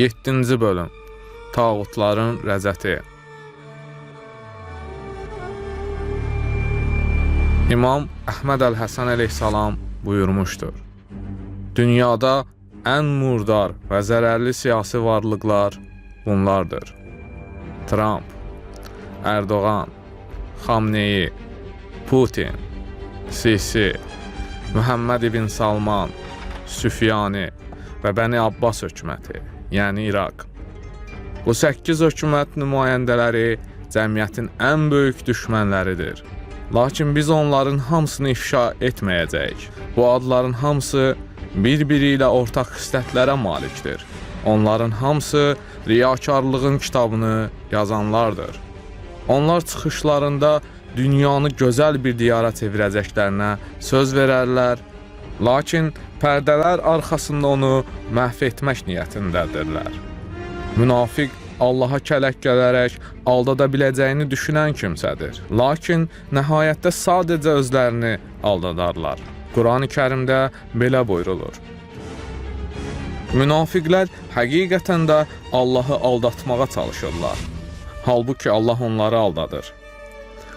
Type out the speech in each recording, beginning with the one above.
7-ci bölüm Tağutların rəzəti. İmam Əhməd Əl-Həsən əleyhissalam buyurmuşdur: Dünyada ən murdar və zərərli siyasi varlıqlar bunlardır: Trump, Erdoğan, Xamneyi, Putin, Sisi, Muhammed ibn Salman, Süfyani və Bəni Abbas hökuməti, yəni İraq. Bu 8 hökumət nümayəndələri cəmiyyətin ən böyük düşmənləridir. Lakin biz onların hamısını ifşa etməyəcəyik. Bu adların hamısı bir-biri ilə ortaq xislətlərə malikdir. Onların hamısı riyakarlığın kitabını yazanlardır. Onlar çıxışlarında dünyanı gözəl bir diyara çevirəcəklərinə söz verərlər, lakin pərdələr arxasında onu məhv etmək niyyətindədirlər. Münafiq Allaha kələk gələrək aldada biləcəyini düşünən kimsədir. Lakin nəhayətdə sadəcə özlərini aldadarlar. Quran-ı Kərimdə belə buyrulur: Münafiqlər həqiqətən də Allahı aldatmağa çalışırlar. Halbuki Allah onları aldadır.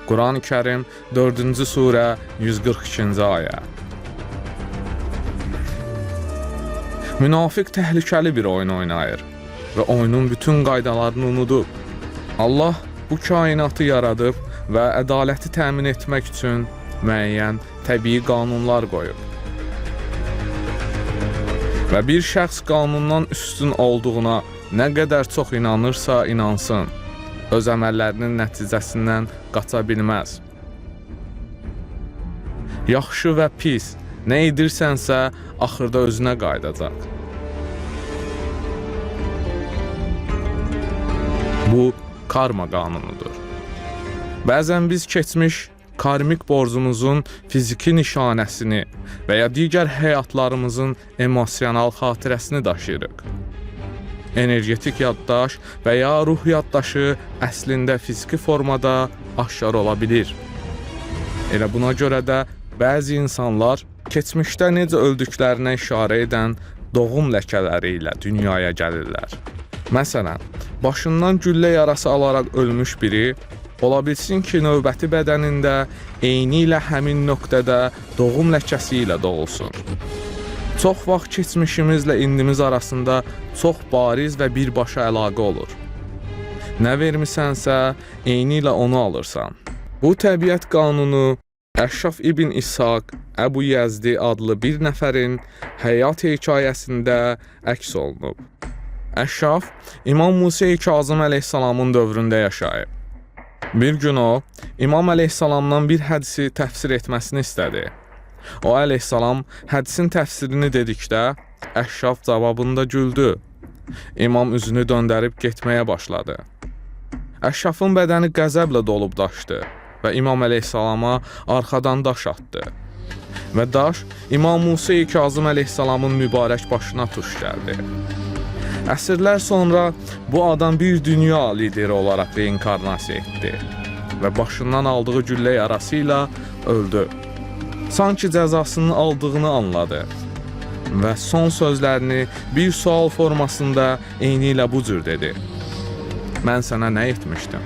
Quran-ı Kərim 4-cü surə 142-ci ayə. Münafiq təhlükəli bir oyun oynayır və oyunun bütün qaydalarını unudub. Allah bu kainatı yaradıb və ədaləti təmin etmək üçün müəyyən təbii qanunlar qoyub. Və bir şəxs qanundan üstün olduğuna nə qədər çox inanırsa inansın, öz əməllərinin nəticəsindən qaça bilməz. Yaxşı və pis nə edirsənsə, axırda özünə qayıdacaq. Bu, karma qanunudur. Bəzən biz keçmiş karmik borcumuzun fiziki nişanəsini və ya digər həyatlarımızın emosional xatirəsini daşıyırıq. Energetik yaddaş və ya ruh yaddaşı əslində fiziki formada aşkar ola bilir. Elə buna görə də bəzi insanlar keçmişdə necə öldüklərinə işarə edən doğum ləkələri ilə dünyaya gəlirlər. Məsələn, başından güllə yarası alaraq ölmüş biri, ola bilsin ki, növbəti bədənində eyni ilə həmin nöqtədə doğum ləkəsi ilə doğulsun. Çox vaxt keçmişimizlə indimiz arasında çox bariz və birbaşa əlaqə olur. Nə vermisənsə, eyni ilə onu alırsan. Bu təbiət qanunu Əşraf ibn İshaq Əbu Yəzdi adlı bir nəfərin həyat hekayəsində əks olunub. Əşraf, İmam Musa-i Kazım əleyhissalamın dövründə yaşayıb. Bir gün o, İmam əleyhissalamdan bir hədisi təfsir etməsini istədi. O əleyhissalam hədisin təfsirini dedikdə, Əşraf cavabında güldü. İmam üzünü döndərib getməyə başladı. Əşrafın bədəni qəzəblə dolub daşdı və İmam əleyhissalama arxadan daş atdı. Və daş İmam Musa-i Kazım əleyhissalamın mübarək başına tuş gəldi. Əsrlər sonra bu adam bir dünya lideri olaraq reinkarnasiya etdi və başından aldığı güllə yarası ilə öldü. Sanki cəzasının aldığını anladı və son sözlərini bir sual formasında eyni ilə bu cür dedi: Mən sənə nə etmişdim?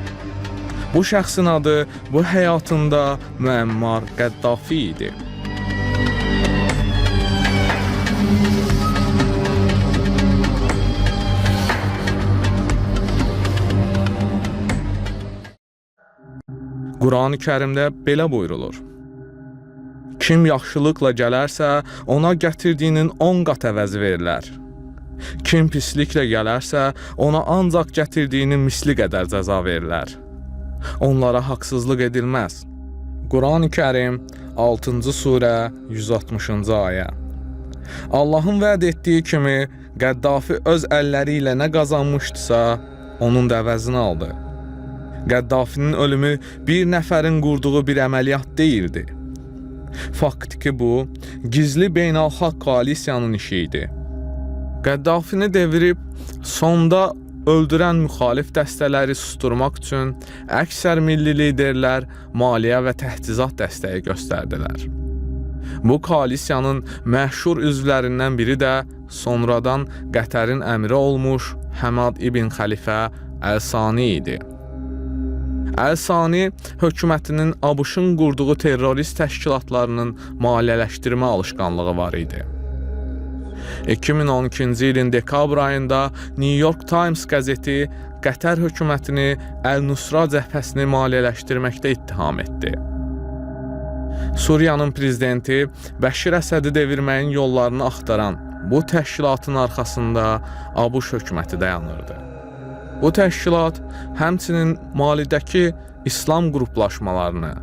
Bu şəxsin adı bu həyatında Müəmmar Qəddafi idi. Quran-ı Kərimdə belə buyrulur: Kim yaxşılıqla gələrsə, ona gətirdiyinin 10 qat əvəzi verilər. Kim pisliklə gələrsə, ona ancaq gətirdiyinin misli qədər cəza verilər. Onlara haqsızlıq edilməz. Quran-ı Kərim 6-cı surə 160-cı ayə. Allahın vəd etdiyi kimi Qəddafi öz əlləri ilə nə qazanmışdısa, onun da əvəzini aldı. Qəddafinin ölümü bir nəfərin qurduğu bir əməliyyat deyildi. Faktiki bu, gizli beynəlxalq koalisiyanın işi idi. Qəddafini devirib, sonda öldürən müxalif dəstələri susturmaq üçün əksər milli liderlər maliyyə və təchizat dəstəyi göstərdilər. Bu koalisiyanın məşhur üzvlərindən biri də sonradan Qətərin əmiri olmuş Həmad ibn Xəlifə Əl-Sani idi. Əl-Sani hökumətinin ABŞ-ın qurduğu terrorist təşkilatlarının maliyyələşdirmə alışqanlığı var idi. 2012-ci ilin dekabr ayında New York Times qəzeti Qətər hökumətini Əl-Nusra cəbhəsini maliyyələşdirməkdə ittiham etdi. Suriyanın prezidenti Bəşir Əsədi devirməyin yollarını axtaran bu təşkilatın arxasında ABŞ hökuməti dayanırdı. Bu təşkilat həmçinin Malidəki İslam qruplaşmalarını,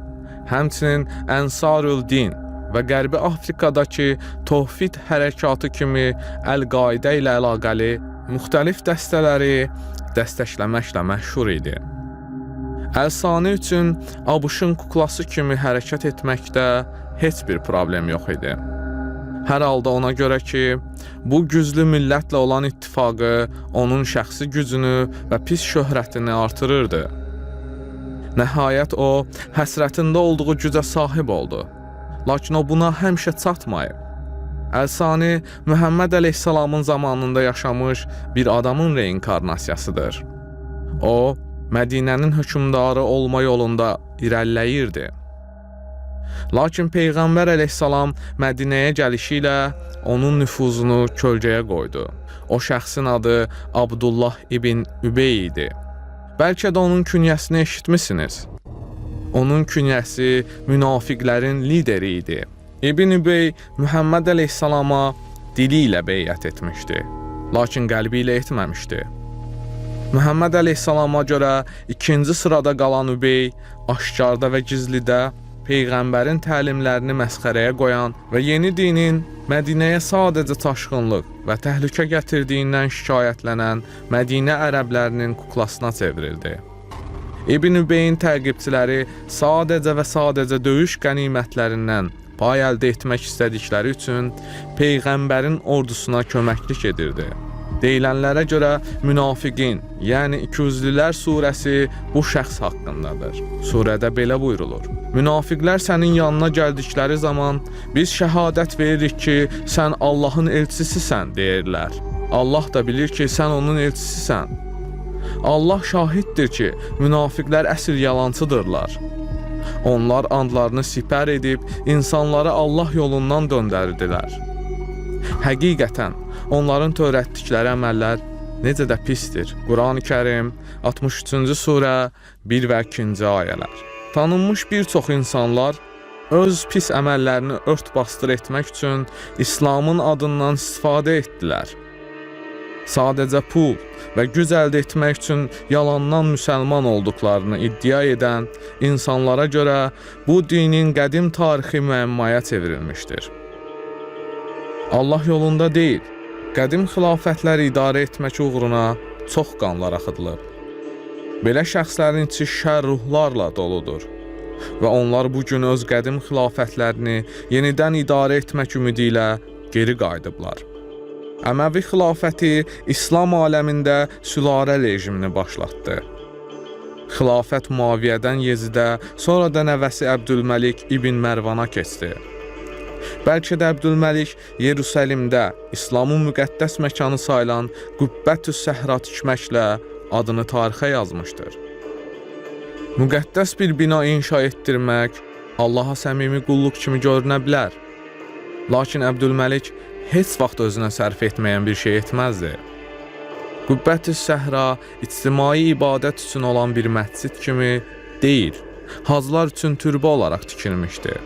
həmçinin Ənsarül-Din və Qərbi Afrikadakı Tövhid hərəkatı kimi Əl-Qaidə ilə əlaqəli müxtəlif dəstələri dəstəkləməklə məşhur idi. Əl-Sani üçün ABŞ-ın kuklası kimi hərəkət etməkdə heç bir problem yox idi. Hər halda ona görə ki, bu güclü millətlə olan ittifaqı onun şəxsi gücünü və pis şöhrətini artırırdı. Nəhayət o, həsrətində olduğu gücə sahib oldu. Lakin o buna həmişə çatmayıb. Əl-Sani Məhəmməd əleyhissalamın zamanında yaşamış bir adamın reinkarnasiyasıdır. O, Mədinənin hökmdarı olma yolunda irəliləyirdi. Lakin Peyğəmbər əleyhissalam Mədinəyə gəlişi ilə onun nüfuzunu kölgəyə qoydu. O şəxsin adı Abdullah ibn Übey idi. Bəlkə də onun künyəsini eşitmisiniz. Onun künyəsi münafiqlərin lideri idi. İbn Übey Məhəmməd əleyhissalama dili ilə beyət etmişdi, lakin qəlbi ilə etməmişdi. Məhəmməd əleyhissalama görə ikinci sırada qalan Übey aşkarda və gizlidə Peyğəmbərin təlimlərini məsxərəyə qoyan və yeni dinin Mədinəyə sadəcə çaşqınlıq və təhlükə gətirdiyindən şikayətlənən Mədinə ərəblərinin kuklasına çevrildi. İbn Übeyin təqibçiləri sadəcə və sadəcə döyüş qənimətlərindən pay əldə etmək istədikləri üçün Peyğəmbərin ordusuna köməklik edirdi. Deyilənlərə görə Münafiqin, yəni İkiyüzlülər surəsi bu şəxs haqqındadır. Surədə belə buyurulur: Münafiqlər sənin yanına gəldikləri zaman biz şəhadət veririk ki, sən Allahın elçisisən deyirlər. Allah da bilir ki, sən onun elçisisən. Allah şahiddir ki, münafiqlər əsl yalancıdırlar. Onlar andlarını sipər edib insanları Allah yolundan döndərdilər. Həqiqətən, onların törətdikləri əməllər necə də pisdir. Quran-ı Kərim 63-cü surə 1 və 2-ci ayələr. Tanınmış bir çox insanlar öz pis əməllərini ört-basdır etmək üçün İslamın adından istifadə etdilər. Sadəcə pul və güc əldə etmək üçün yalandan müsəlman olduqlarını iddia edən insanlara görə bu dinin qədim tarixi müəmmaya çevrilmişdir. Allah yolunda deyil, qədim xilafətləri idarə etmək uğruna çox qanlar axıdılıb. Belə şəxslərin içi şər ruhlarla doludur və onlar bugün öz qədim xilafətlərini yenidən idarə etmək ümidi ilə geri qayıdıblar. Əməvi xilafəti İslam aləmində sülalə rejimini başlatdı. Xilafət Muaviyyədən Yezidə, sonra da nəvəsi Əbdülməlik ibn Mərvana keçdi. Bəlkə də Əbdülməlik Yerusəlimdə İslamın müqəddəs məkanı sayılan Qübbətü Səhra tikməklə adını tarixə yazmışdır. Müqəddəs bir bina inşa etdirmək Allaha səmimi qulluq kimi görünə bilər. Lakin Əbdülməlik heç vaxt özünə sərf etməyən bir şey etməzdi. Qübbət-i Səhra ictimai ibadət üçün olan bir məscid kimi deyil, hacılar üçün türbə olaraq tikilmişdi.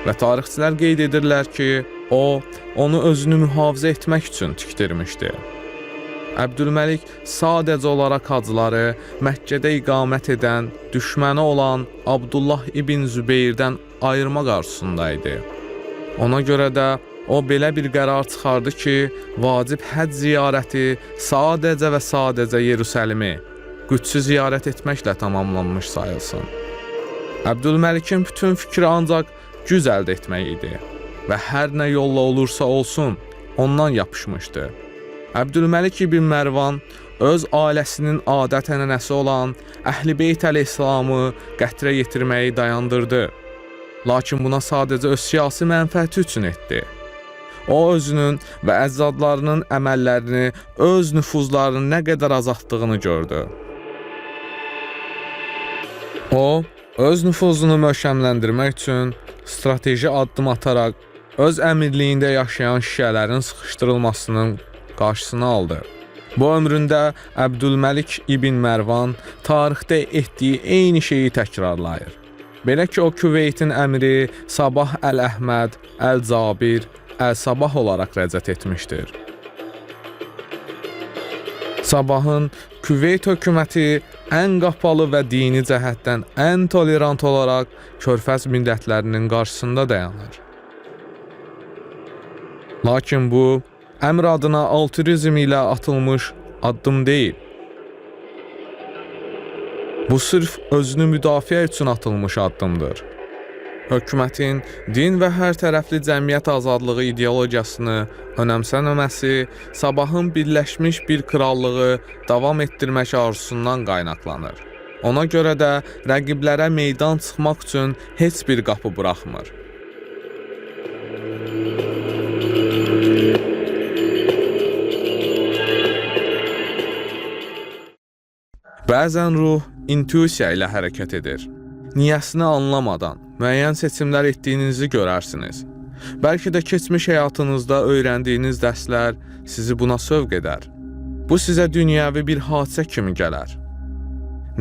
Və tarixçilər qeyd edirlər ki, o, onu özünü mühafizə etmək üçün tikdirmişdi. Əbdülməlik sadəcə olaraq hacıları Məkkədə iqamət edən, düşməni olan Abdullah ibn Zübeyrdən ayırmaq arzusundaydı. Ona görə də o belə bir qərar çıxardı ki, vacib həcc ziyarəti sadəcə və sadəcə Yerusəlimi, Qüdsü ziyarət etməklə tamamlanmış sayılsın. Əbdülməlikin bütün fikri ancaq güc əldə etmək idi və hər nə yolla olursa olsun, ondan yapışmışdı. Əbdülməlik ibn Mərvan öz ailəsinin adət-ənənəsi olan Əhl-i Beyt əleyhissalamı qətrə yetirməyi dayandırdı. lakin buna sadəcə öz siyasi mənfəəti üçün etdi. O, özünün və əcdadlarının əməllərini, öz nüfuzlarını nə qədər azaltdığını gördü. O, öz nüfuzunu möhkəmləndirmək üçün strateji addım ataraq öz əmirliyində yaşayan şiələrin sıxışdırılmasının qarşısını aldı. Bu ömründə Əbdülməlik İbn Mərvan tarixdə etdiyi eyni şeyi təkrarlayır. Belə ki, o Küveytin əmiri Sabah Əl-Əhməd, Əl-Cabir, Əl-Sabah olaraq rəzət etmişdir. Sabahın Küveyt hökuməti ən qapalı və dini cəhətdən ən tolerant olaraq Körfəz millətlərinin qarşısında dayanır. Lakin bu, əmr adına altruizm ilə atılmış addım deyil. Bu sırf özünü müdafiə üçün atılmış addımdır. Hökumətin din və hər tərəfli cəmiyyət azadlığı ideologiyasını önəmsəməməsi Sabahın birləşmiş bir krallığı davam etdirmək arzusundan qaynaqlanır. Ona görə də rəqiblərə meydan çıxmaq üçün heç bir qapı buraxmır. Bəzən ruh intuisiya ilə hərəkət edir. Niyəsini anlamadan müəyyən seçimlər etdiyinizi görərsiniz. Bəlkə də keçmiş həyatınızda öyrəndiyiniz dərslər sizi buna sövq edər. Bu sizə dünyəvi bir hadisə kimi gələr.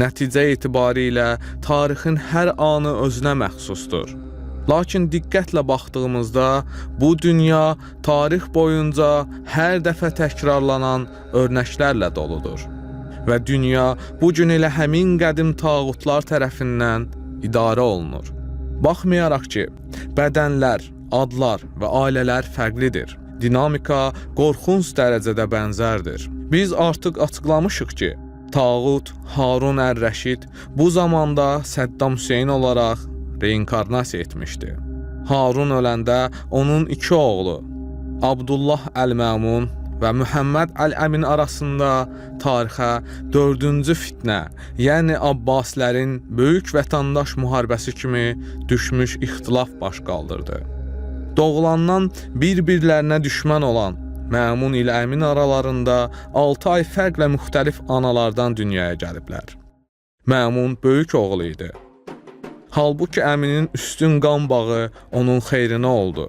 Nəticə etibarilə tarixin hər anı özünə məxsusdur. Lakin diqqətlə baxdığımızda bu dünya tarix boyunca hər dəfə təkrarlanan örnəklərlə doludur. Və dünya bugün elə həmin qədim tağutlar tərəfindən idarə olunur. Baxmayaraq ki, bədənlər, adlar və ailələr fərqlidir. Dinamika qorxunc dərəcədə bənzərdir. Biz artıq açıqlamışıq ki, tağut Harun Ər-Rəşid bu zamanda Səddam Hüseyn olaraq reinkarnasiya etmişdi. Harun öləndə onun iki oğlu, Abdullah Əl-Məmun və Muhammed Əl-Əmin arasında tarixə 4-cü fitnə, yəni Abbasilərin böyük vətəndaş müharibəsi kimi düşmüş ixtilaf baş qaldırdı. Doğulandan bir-birlərinə düşmən olan Məmun ilə Əmin aralarında 6 ay fərqlə müxtəlif analardan dünyaya gəliblər. Məmun böyük oğlu idi. Halbuki Əminin üstün qan bağı onun xeyrinə oldu.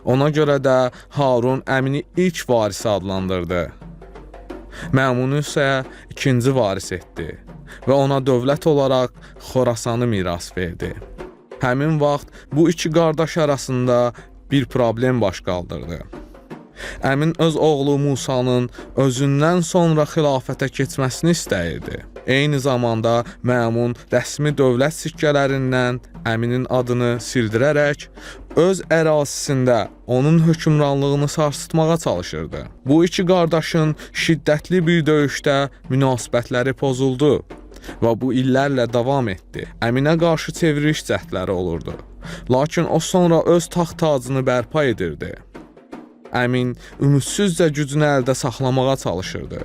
Ona görə də Harun Əmini ilk varisi adlandırdı. Məmunu isə ikinci varis etdi və ona dövlət olaraq Xorasanı miras verdi. Həmin vaxt bu iki qardaş arasında bir problem baş qaldırdı. Əmin öz oğlu Musanın özündən sonra xilafətə keçməsini istəyirdi. Eyni zamanda Məmun rəsmi dövlət sikkələrindən Əminin adını sildirərək öz ərazisində onun hökmranlığını sarsıtmağa çalışırdı. Bu iki qardaşın şiddətli bir döyüşdə münasibətləri pozuldu və bu illərlə davam etdi. Əminə qarşı çevriliş cəhdləri olurdu. Lakin o sonra öz taxt tacını bərpa edirdi. Əmin ümidsizcə gücünü əldə saxlamağa çalışırdı.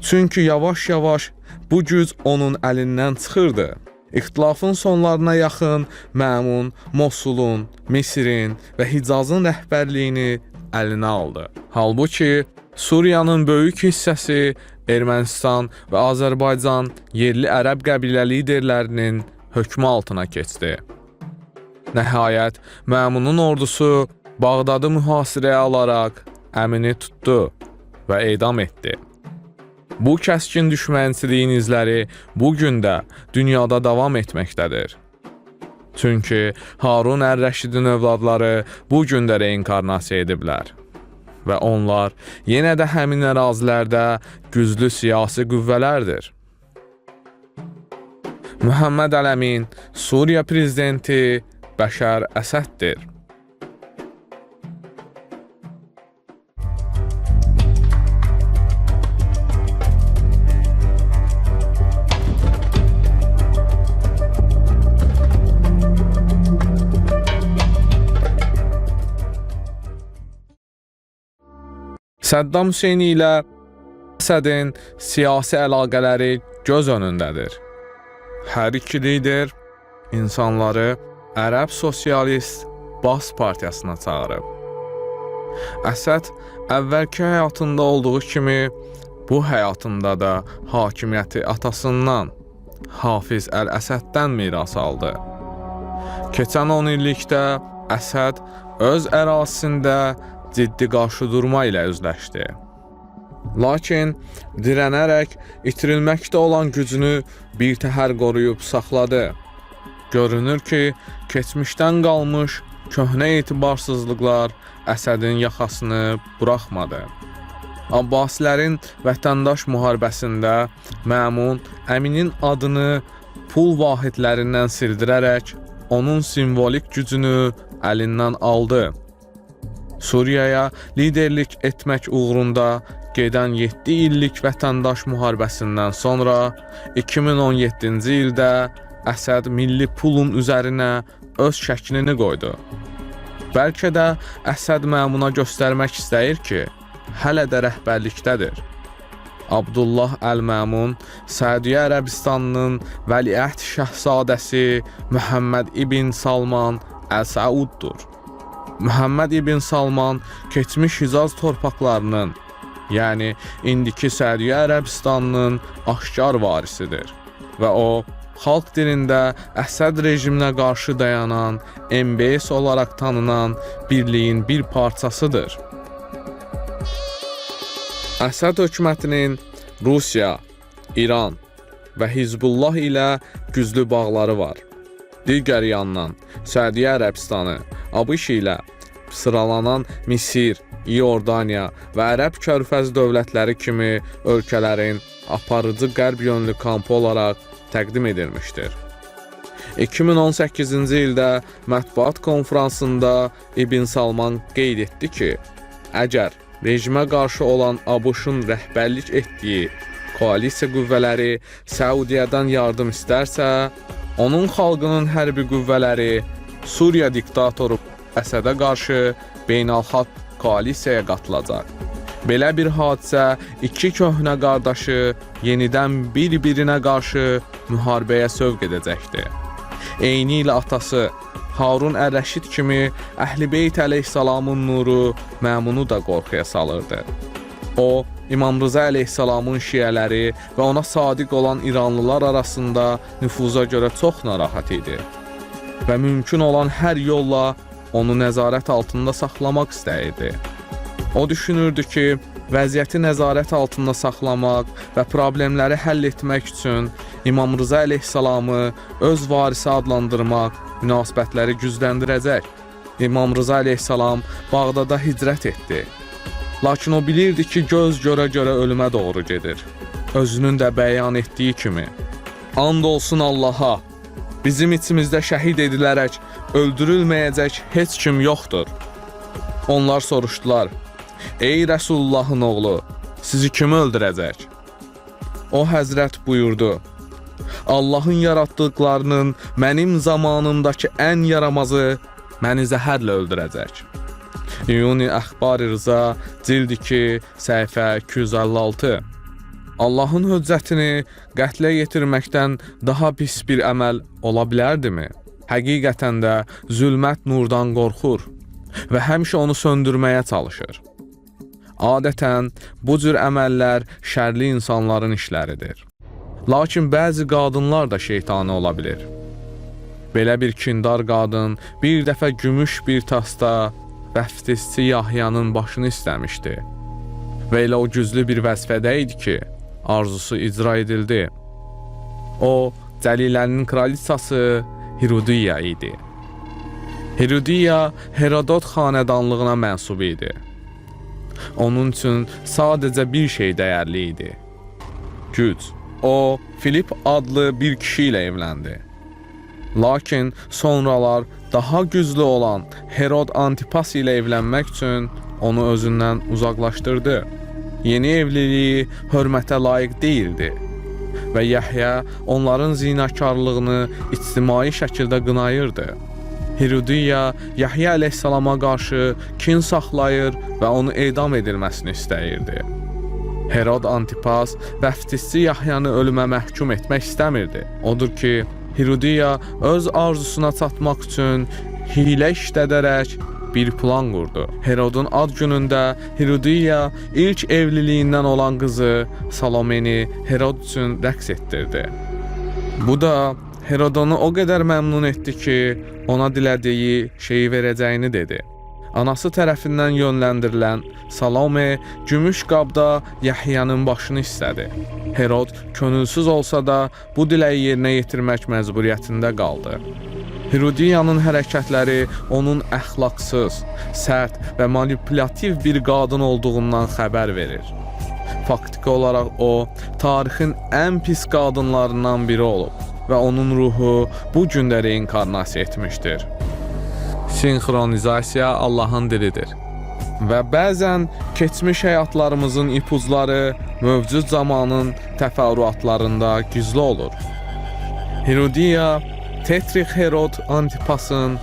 Çünki yavaş-yavaş bu güc onun əlindən çıxırdı. İxtilafın sonlarına yaxın Məmun, Mosulun, Misirin və Hicazın rəhbərliyini əlinə aldı. Halbuki Suriyanın böyük hissəsi Ermənistan və Azərbaycan yerli ərəb qəbilə liderlərinin hökmü altına keçdi. Nəhayət, Məmunun ordusu Bağdadı mühasirəyə alaraq Əmini tutdu və edam etdi. Bu kəskin düşmənçiliyin izləri bu gün də dünyada davam etməkdədir. Çünki Harun Ər-Rəşidin övladları bu gün də reinkarnasiya ediblər və onlar yenə də həmin ərazilərdə güclü siyasi qüvvələrdir. Muhammed Əl-Əmin Suriya prezidenti Bəşər Əsəddir. Səddam Hüseyn ilə Əsədin siyasi əlaqələri göz önündədir. Hər iki lider insanları Ərəb Sosialist Bas Partiyasına çağırıb. Əsəd əvvəlki həyatında olduğu kimi bu həyatında da hakimiyyəti atasından, Hafiz Əl-Əsəddən miras aldı. Keçən 10 illikdə Əsəd öz ərazisində ciddi qarşıdurma ilə üzləşdi. Lakin dirənərək itirilməkdə olan gücünü birtəhər qoruyub saxladı. Görünür ki, keçmişdən qalmış köhnə etibarsızlıqlar Əsədin yaxasını buraxmadı. Abbasilərin vətəndaş müharibəsində Məmun Əminin adını pul vahidlərindən sildirərək onun simvolik gücünü əlindən aldı. Suriyaya liderlik etmək uğrunda gedən 7 illik vətəndaş müharibəsindən sonra 2017-ci ildə Əsəd milli pulun üzərinə öz şəklini qoydu. Bəlkə də Əsəd Məmuna göstərmək istəyir ki, hələ də rəhbərlikdədir. Abdullah Əl-Məmun Səudiyyə Ərəbistanının vəliəhd şəhzadəsi Məhəmməd ibn Salman Əl-Səuddur. Məhəmməd ibn Salman keçmiş Hicaz torpaqlarının, yəni indiki Səudiyyə Ərəbistanının aşkar varisidir və o, xalq dilində Əsəd rejiminə qarşı dayanan, MBS olaraq tanınan birliyin bir parçasıdır. Əsəd hökumətinin Rusiya, İran və Hizbullah ilə güclü bağları var. Digər yandan, Səudiyyə Ərəbistanı, ABŞ ilə sıralanan Misir, İordaniya və Ərəb Körfəz dövlətləri kimi ölkələrin aparıcı qərb yönlü kampı olaraq təqdim edilmişdir. 2018-ci ildə mətbuat konfransında İbn Salman qeyd etdi ki, əgər rejimə qarşı olan ABŞ-ın rəhbərlik etdiyi koalisiya qüvvələri Səudiyyədən yardım istərsə, onun xalqının hərbi qüvvələri Suriya diktatoru Əsədə qarşı beynəlxalq koalisiyaya qatılacaq. Belə bir hadisə iki köhnə qardaşı yenidən bir-birinə qarşı müharibəyə sövq edəcəkdir. Eyni ilə atası Harun Ər-Rəşid kimi Əhl-i Beyt əleyhissalamın nuru Məmunu da qorxuya salırdı. O, İmam Rıza əleyhissalamın şiələri və ona sadiq olan İranlılar arasında nüfuza görə çox narahat idi və mümkün olan hər yolla onu nəzarət altında saxlamaq istəyirdi. O düşünürdü ki, vəziyyəti nəzarət altında saxlamaq və problemləri həll etmək üçün İmam Rıza əleyhissalamı öz varisi adlandırmaq münasibətləri gücləndirəcək. İmam Rıza əleyhissalam Bağdada hicrət etdi. Lakin o bilirdi ki, göz görə-görə ölümə doğru gedir. Özünün də bəyan etdiyi kimi, and olsun Allaha, bizim içimizdə şəhid edilərək öldürülməyəcək heç kim yoxdur. Onlar soruşdular, ey Rəsullahın oğlu, sizi kim öldürəcək? O həzrət buyurdu, Allahın yaratdıqlarının mənim zamanımdakı ən yaramazı məni zəhərlə öldürəcək. İyuni Əxbari Rıza, cild 2, səhifə 256. Allahın höccətini qətlə yetirməkdən daha pis bir əməl ola bilərdimi? Həqiqətən də zülmət nurdan qorxur və həmişə onu söndürməyə çalışır. Adətən bu cür əməllər şərli insanların işləridir. Lakin bəzi qadınlar da şeytani ola bilir. Belə bir kindar qadın bir dəfə gümüş bir tasda vəftizçi Yahyanın başını istəmişdi və elə o güclü bir vəzifədə idi ki, arzusu icra edildi. O, Cəlilənin kraliçası Hirudiya idi. Hirudiya Herodot xanədanlığına mənsub idi. Onun üçün sadəcə bir şey dəyərli idi: güc. O, Filip adlı bir kişi ilə evləndi. Lakin sonralar daha güclü olan Herod Antipas ilə evlənmək üçün onu özündən uzaqlaşdırdı. Yeni evliliyi hörmətə layiq deyildi və Yahya onların zinakarlığını ictimai şəkildə qınayırdı. Hirudiya Yahya əleyhissalama qarşı kin saxlayır və onu edam edilməsini istəyirdi. Herod Antipas vəftizçi Yahyanı ölümə məhkum etmək istəmirdi. Odur ki, Hirudiya öz arzusuna çatmaq üçün hiylə işlədərək bir plan qurdu. Herodun ad günündə Hirudiya ilk evliliyindən olan qızı Salomeni Herod üçün rəqs etdirdi. Bu da Herodonu o qədər məmnun etdi ki, ona dilədiyi şeyi verəcəyini dedi. Anası tərəfindən yönləndirilən Salome gümüş qabda Yahyanın başını istədi. Herod könülsüz olsa da bu diləyi yerinə yetirmək məcburiyyətində qaldı. Hirudiyanın hərəkətləri onun əxlaqsız, sərt və manipulativ bir qadın olduğundan xəbər verir. Faktiki olaraq o, tarixin ən pis qadınlarından biri olub və onun ruhu bu gün də reinkarnasiya etmişdir. Sinxronizasiya Allahın dilidir və bəzən keçmiş həyatlarımızın ipucları mövcud zamanın təfərrüatlarında gizli olur. Hirudiya, Tetrix Herod Antipasın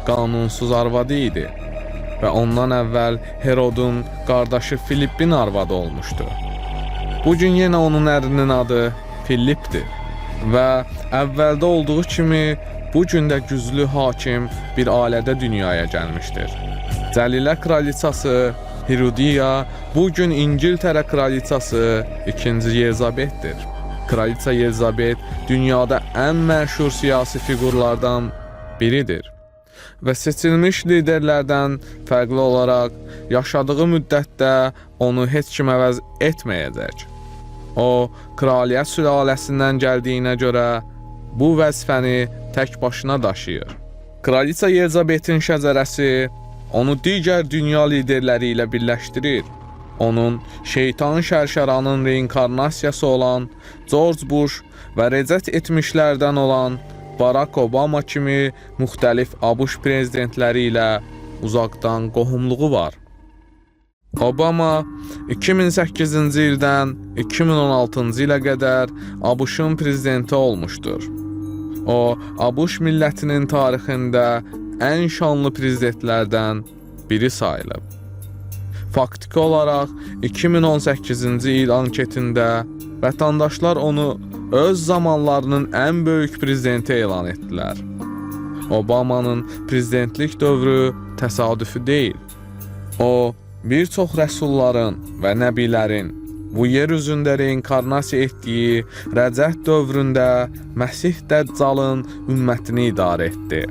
qanunsuz arvadı idi və ondan əvvəl Herodun qardaşı Filippin arvadı olmuşdu. Bugün yenə onun ərinin adı Filippdir və əvvəldə olduğu kimi bu gün də güclü hakim bir ailədə dünyaya gəlmişdir. Cəlilə kraliçası Hirudiya bu gün İngiltərə kraliçası 2. Yelizabetdir. Kraliça Yelizabet dünyada ən məşhur siyasi figurlardan biridir və seçilmiş liderlərdən fərqli olaraq yaşadığı müddətdə onu heç kim əvəz etməyəcək. O, kraliyyət sülaləsindən gəldiyinə görə bu vəzifəni tək başına daşıyır. Kraliça Yelizabetin şəcərəsi onu digər dünya liderləri ilə birləşdirir. Onun şeytan şərşəranın reinkarnasiyası olan George Bush və rəcət etmişlərdən olan Barack Obama kimi müxtəlif ABŞ prezidentləri ilə uzaqdan qohumluğu var. Obama 2008-ci ildən 2016-cı ilə qədər ABŞ-ın prezidenti olmuşdur. O, ABŞ millətinin tarixində ən şanlı prezidentlərdən biri sayılıb. Faktiki olaraq 2018-ci il anketində vətəndaşlar onu öz zamanlarının ən böyük prezidenti elan etdilər. Obamanın prezidentlik dövrü təsadüfi deyil. O, bir çox rəsulların və nəbilərin bu yer üzündə reinkarnasiya etdiyi Rəcət dövründə Məsih Dəccalın ümmətini idarə etdi.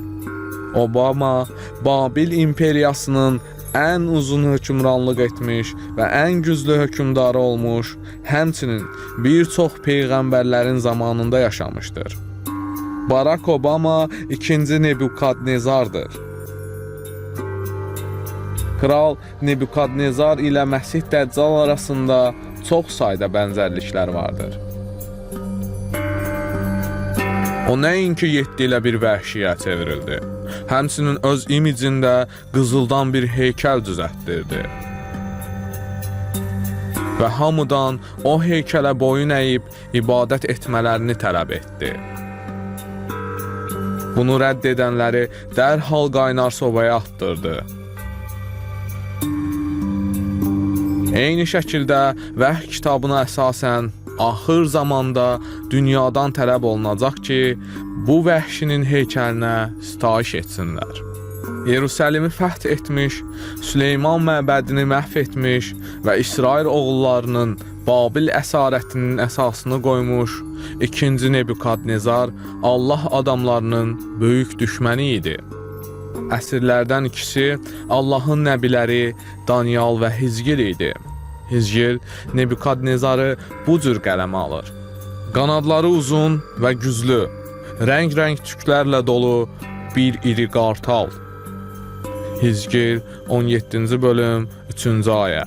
Obama, Babil imperiyasının ən uzun hökmranlıq etmiş və ən güclü hökmdarı olmuş, həmçinin bir çox peyğəmbərlərin zamanında yaşamışdır. Barack Obama 2. Nebukadnezardır. Kral Nebukadnezar ilə Məsih Dəccal arasında çox sayda bənzərliklər vardır. O nəinki 7 ilə bir vəhşiyə çevrildi, həmçinin öz imicində qızıldan bir heykəl düzəltdirdi. Və hamıdan o heykələ boyun əyib ibadət etmələrini tələb etdi. Bunu rədd edənləri dərhal qaynar sobaya atdırdı. Eyni şəkildə Vəhy kitabına əsasən axır zamanda dünyadan tələb olunacaq ki, bu vəhşinin heykəlinə sitayiş etsinlər. Yerusəlimi fəth etmiş, Süleyman məbədini məhv etmiş və İsrail oğullarının Babil əsarətinin əsasını qoymuş 2. Nebukadnezar Allah adamlarının böyük düşməni idi. Əsirlərdən ikisi Allahın nəbiləri Daniel və Hizgil idi. Hizgil Nebukadnezarı bu cür qələmə alır. Qanadları uzun və güclü, rəng-rəng tüklərlə dolu bir iri qartal. Hizgil 17-ci bölüm 3-cü ayə.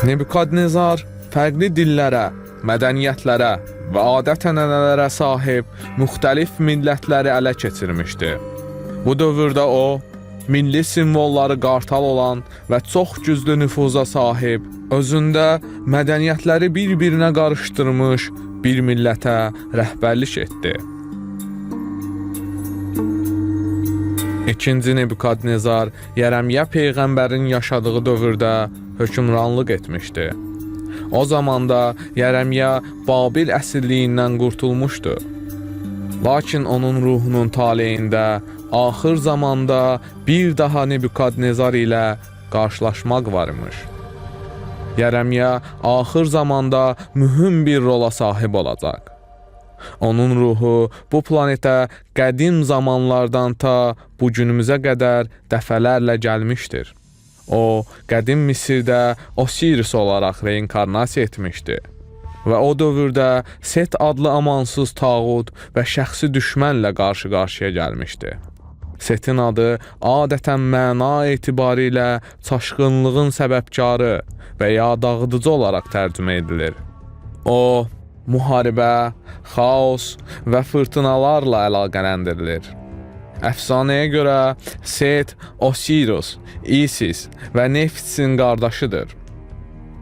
Nebukadnezar fərqli dillərə, mədəniyyətlərə və adət-ənənələrə sahib müxtəlif millətləri ələ keçirmişdi. Bu dövrdə o, milli simvolları qartal olan və çox güclü nüfuza sahib, özündə mədəniyyətləri bir-birinə qarışdırmış bir millətə rəhbərlik etdi. 2. Nebukadnezar Yerəmiya peyğəmbərin yaşadığı dövrdə hökmranlıq etmişdi. O zamanda Yeremya Babil əsirliyindən qurtulmuşdu. Lakin onun ruhunun taleyində axır zamanda bir daha Nebukadnezar ilə qarşılaşmaq varmış. Yeremya axır zamanda mühüm bir rola sahib olacaq. Onun ruhu bu planetə qədim zamanlardan ta bu günümüzə qədər dəfələrlə gəlmişdir. O, qədim Misirdə Osiris olaraq reinkarnasiya etmişdi və o dövrdə Set adlı amansız tağut və şəxsi düşmənlə qarşı-qarşıya gəlmişdi. Setin adı adətən məna etibarilə çaşqınlığın səbəbkarı və ya dağıdıcı olaraq tərcümə edilir. O, müharibə, xaos və fırtınalarla əlaqələndirilir. Əfsanəyə görə Set, Osiris, Isis və Neftin qardaşıdır.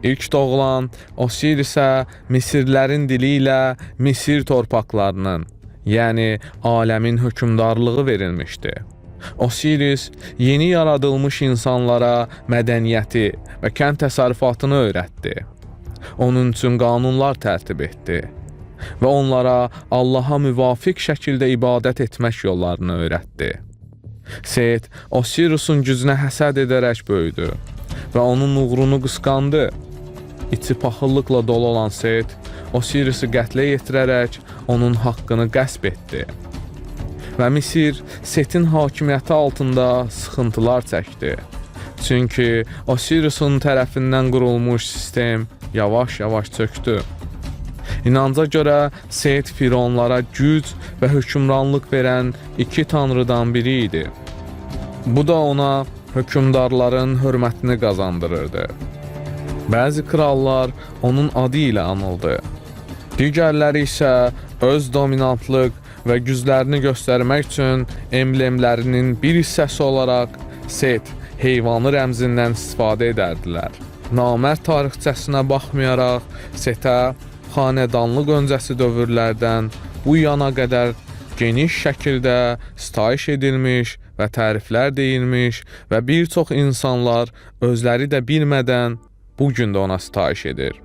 İlk doğulan Osirisə Misirlərin dili ilə Misir torpaqlarının, yəni aləmin hökmdarlığı verilmişdi. Osiris yeni yaradılmış insanlara mədəniyyəti və kənd təsərrüfatını öyrətdi. Onun üçün qanunlar tərtib etdi və onlara Allaha müvafiq şəkildə ibadət etmək yollarını öyrətdi. Set, Osirisin gücünə həsəd edərək böyüdü və onun uğrunu qısqandı. İçi paxıllıqla dolu olan Set, Osirisi qətlə yetirərək onun haqqını qəsb etdi. Və Misir Setin hakimiyyəti altında sıxıntılar çəkdi. Çünki Osirisin tərəfindən qurulmuş sistem yavaş-yavaş çöktü. İnanca görə Set fironlara güc və hökmranlıq verən iki tanrıdan biri idi. Bu da ona hökmdarların hörmətini qazandırırdı. Bəzi krallar onun adı ilə anıldı. Digərləri isə öz dominantlıq və güclərini göstərmək üçün emblemlərinin bir hissəsi olaraq Set, heyvanı rəmzindən istifadə edərdilər. Namərd tarixçəsinə baxmayaraq Setə xanədanlıq öncəsi dövrlərdən bu yana qədər geniş şəkildə sitayiş edilmiş və təriflər deyilmiş və bir çox insanlar özləri də bilmədən bu gün də ona sitayiş edir.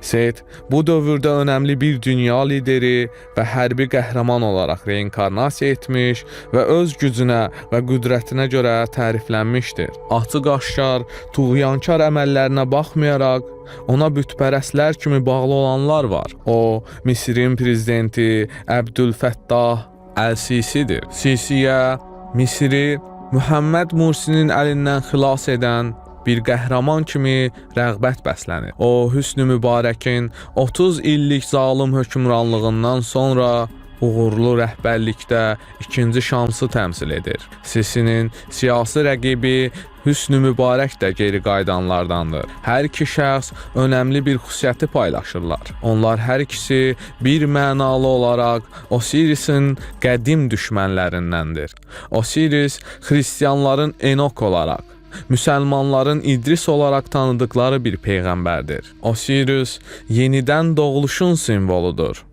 Set bu dövrdə önəmli bir dünya lideri və hərbi qəhrəman olaraq reinkarnasiya etmiş və öz gücünə və qüdrətinə görə təriflənmişdir. Açıq-aşkar, tuğyankar əməllərinə baxmayaraq ona bütpərəstlər kimi bağlı olanlar var. O, Misirin prezidenti Əbdülfəttah Əl-Sisidir. Sisiyə Misiri Muhammed Mursinin əlindən xilas edən bir qəhrəman kimi rəğbət bəslənir. O, Hüsnü Mübarəkin 30 illik zalım hökmranlığından sonra uğurlu rəhbərlikdə ikinci şansı təmsil edir. Sisinin siyasi rəqibi Hüsnü Mübarək də geri qayıdanlardandır. Hər iki şəxs önəmli bir xüsusiyyəti paylaşırlar. Onlar hər ikisi bir mənalı olaraq Osirisin qədim düşmənlərindəndir. Osiris xristianların Enok olaraq, müsəlmanların İdris olaraq tanıdıkları bir peyğəmbərdir. Osiris yenidən doğuluşun simvoludur.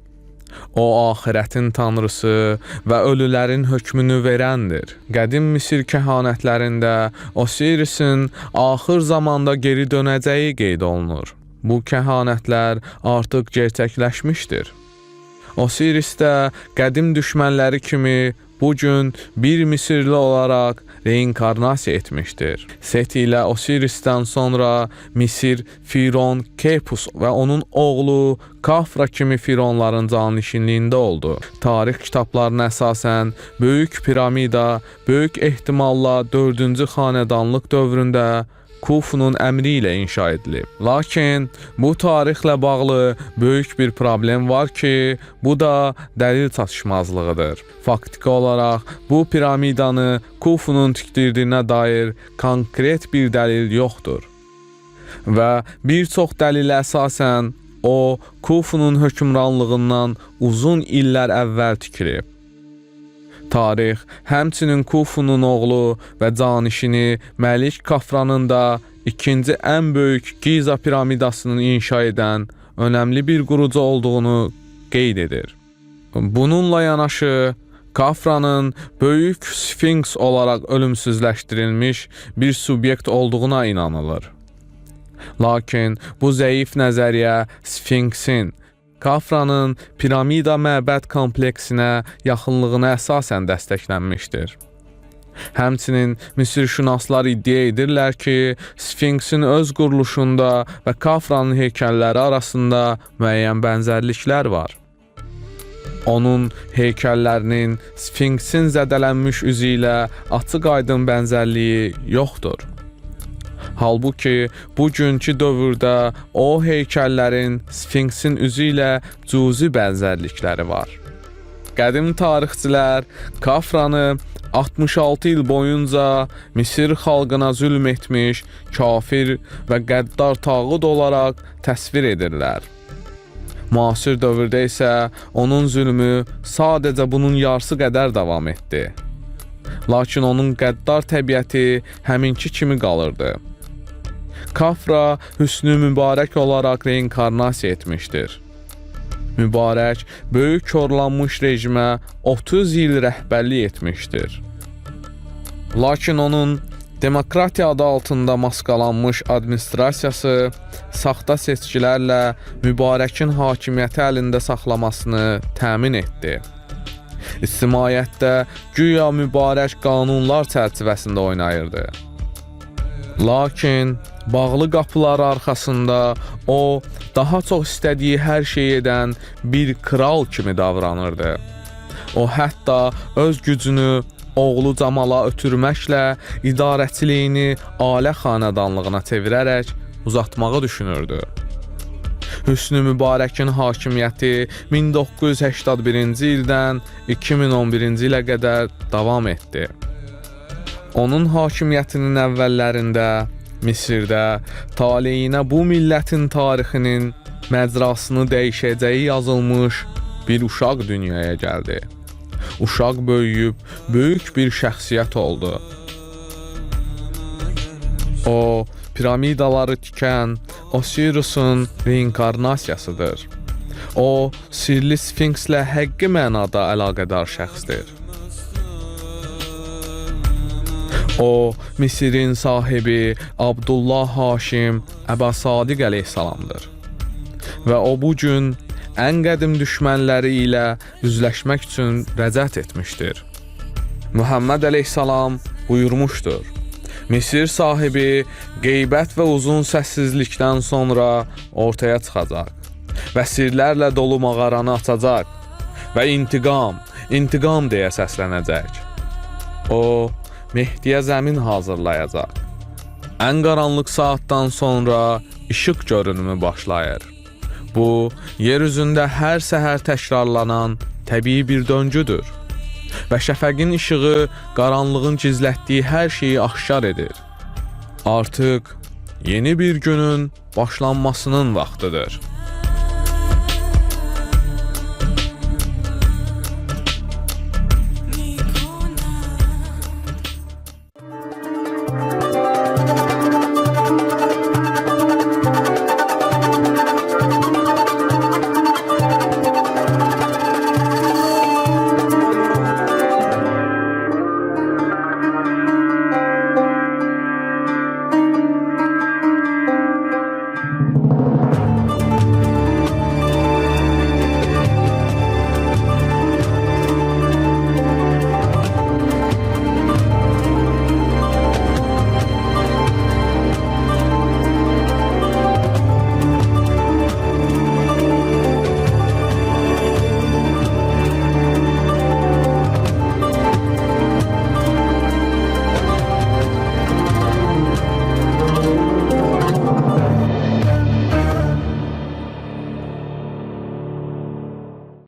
O, axirətin tanrısı və ölülərin hökmünü verəndir. Qədim Misir kəhanətlərində Osirisin axır zamanda geri dönəcəyi qeyd olunur. Bu kəhanətlər artıq gerçəkləşmişdir. Osiris də qədim düşmənləri kimi bu gün bir Misirli olaraq reinkarnasiya etmişdir. Set ilə Osirisdən sonra Misir Firon Kepus və onun oğlu Kafra kimi fironların canişinliyində oldu. Tarix kitablarına əsasən Böyük Piramida böyük ehtimalla 4-cü xanədanlıq dövründə Kufunun əmri ilə inşa edilib. Lakin bu tarixlə bağlı böyük bir problem var ki, bu da dəlil çatışmazlığıdır. Faktiki olaraq bu piramidanı Kufunun tikdirdiyinə dair konkret bir dəlil yoxdur. Və bir çox dəlilə əsasən o, Kufunun hökmranlığından uzun illər əvvəl tikilib. Tarix həmçinin Kufunun oğlu və canişini Məlik Kafranın da ikinci ən böyük Giza piramidasını inşa edən önəmli bir qurucu olduğunu qeyd edir. Bununla yanaşı Kafranın böyük Sfinks olaraq ölümsüzləşdirilmiş bir subyekt olduğuna inanılır. Lakin bu zəif nəzəriyyə Sfinksin, Kafranın piramida məbəd kompleksinə yaxınlığına əsasən dəstəklənmişdir. Həmçinin Misirşünaslar iddia edirlər ki, Sfinksin öz quruluşunda və Kafranın heykəlləri arasında müəyyən bənzərliklər var. Onun heykəllərinin Sfinksin zədələnmiş üzü ilə açıq-aydın bənzərliyi yoxdur. Halbuki, bugünkü dövrdə o heykəllərin Sfinksin üzü ilə cüzi bənzərlikləri var. Qədim tarixçilər Kafranı 66 il boyunca Misir xalqına zülm etmiş, kafir və qəddar tağut olaraq təsvir edirlər. Müasir dövrdə isə onun zülmü sadəcə bunun yarısı qədər davam etdi. Lakin onun qəddar təbiəti həminki kimi qalırdı. Kafra Hüsnü Mübarək olaraq reinkarnasiya etmişdir. Mübarək, böyük korlanmış rejimə 30 il rəhbərlik etmişdir. Lakin onun demokratiya adı altında maskalanmış administrasiyası saxta seçkilərlə Mübarəkin hakimiyyəti əlində saxlamasını təmin etdi. İctimaiyyətdə güya Mübarək qanunlar çərçivəsində oynayırdı. Lakin bağlı qapılar arxasında o, daha çox istədiyi hər şey edən bir kral kimi davranırdı. O, hətta öz gücünü oğlu Camala ötürməklə idarəçiliyini ailə xanədanlığına çevirərək uzatmağı düşünürdü. Hüsnü Mübarəkin hakimiyyəti 1981-ci ildən 2011-ci ilə qədər davam etdi. Onun hakimiyyətinin əvvəllərində Misirdə taleyinə bu millətin tarixinin məcrasını dəyişəcəyi yazılmış bir uşaq dünyaya gəldi. Uşaq böyüyüb böyük bir şəxsiyyət oldu. O, piramidaları tikən Osiris'in reinkarnasiyasıdır. O, sirli Sfinkslə həqqi mənada əlaqədar şəxsdir. O, Misirin sahibi Abdullah Haşim Əbasadiq əleyhissalamdır. Və o bugün ən qədim düşmənləri ilə üzləşmək üçün rəcət etmişdir. Muhammed əleyhissalam buyurmuşdur: Misir sahibi qeybət və uzun səssizlikdən sonra ortaya çıxacaq və sirlərlə dolu mağaranı açacaq və intiqam deyə səslənəcək. O, Mehdiyə zəmin hazırlayacaq. Ən qaranlıq saatdan sonra işıq görünümü başlayır. Bu, yer üzündə hər səhər təkrarlanan təbii bir döngüdür və şəfəqin işığı qaranlığın gizlətdiyi hər şeyi aşkar edir. Artıq yeni bir günün başlanmasının vaxtıdır.